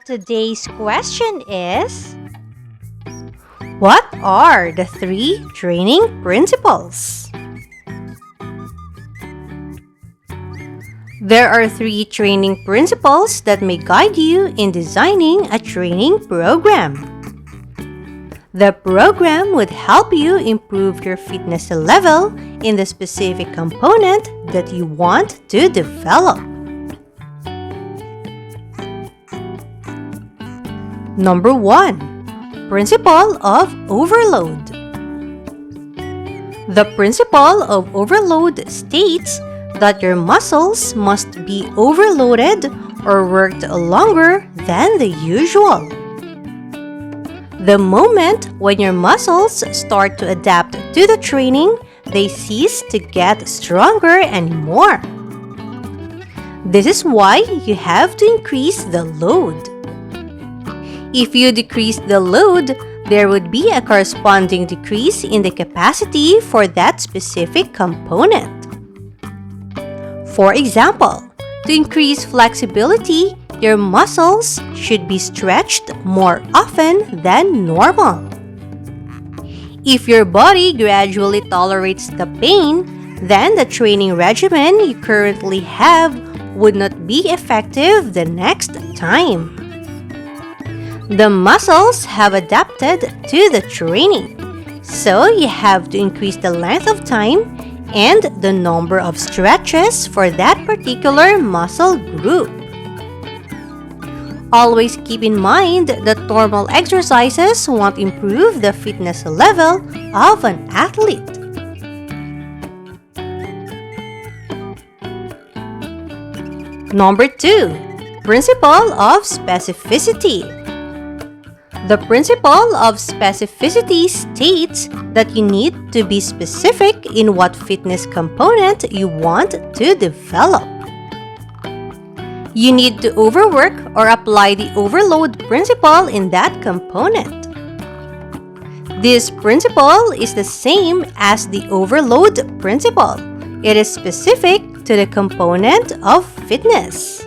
Today's question is, what are the 3 training principles? There are 3 training principles that may guide you in designing a training program. The program would help you improve your fitness level in the specific component that you want to develop. Number 1. Principle of overload. The principle of overload states that your muscles must be overloaded or worked longer than the usual. The moment when your muscles start to adapt to the training, they cease to get stronger anymore. This is why you have to increase the load. If you decrease the load, there would be a corresponding decrease in the capacity for that specific component. For example, to increase flexibility, your muscles should be stretched more often than normal. If your body gradually tolerates the pain, then the training regimen you currently have would not be effective the next time. The muscles have adapted to the training, so you have to increase the length of time and the number of stretches for that particular muscle group. Always keep in mind that normal exercises won't improve the fitness level of an athlete. Number 2. Principle of specificity. The principle of specificity states that you need to be specific in what fitness component you want to develop. You need to overwork or apply the overload principle in that component. This principle is the same as the overload principle. It is specific to the component of fitness.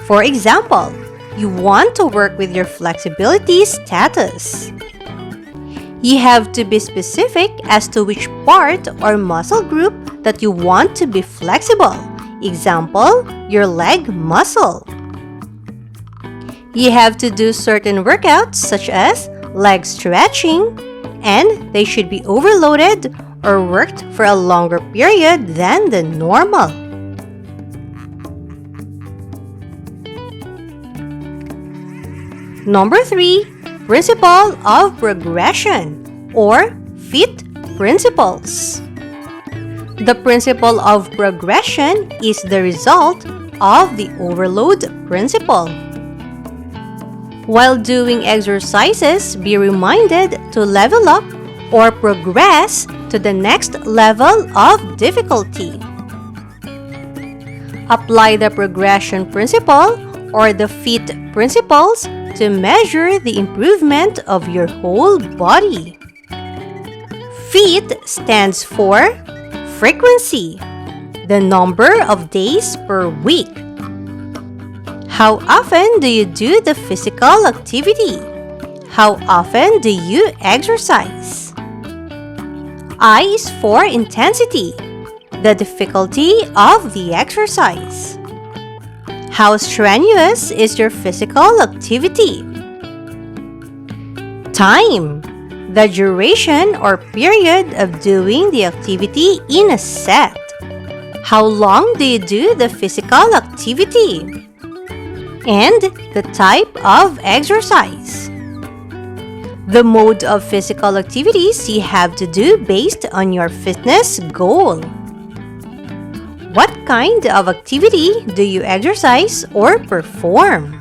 For example, you want to work with your flexibility status. You have to be specific as to which part or muscle group that you want to be flexible. Example, your leg muscle. You have to do certain workouts such as leg stretching, and they should be overloaded or worked for a longer period than the normal. Number 3. Principle of progression or FIT principles. The principle of progression is the result of the overload principle. While doing exercises, be reminded to level up or progress to the next level of difficulty. Apply the progression principle or the FIT principles to measure the improvement of your whole body. FIT stands for frequency, the number of days per week. How often do you do the physical activity? How often do you exercise? I is for intensity, the difficulty of the exercise. How strenuous is your physical activity? Time, the duration or period of doing the activity in a set. How long do you do the physical activity? And the type of exercise. The mode of physical activities you have to do based on your fitness goal. What kind of activity do you exercise or perform?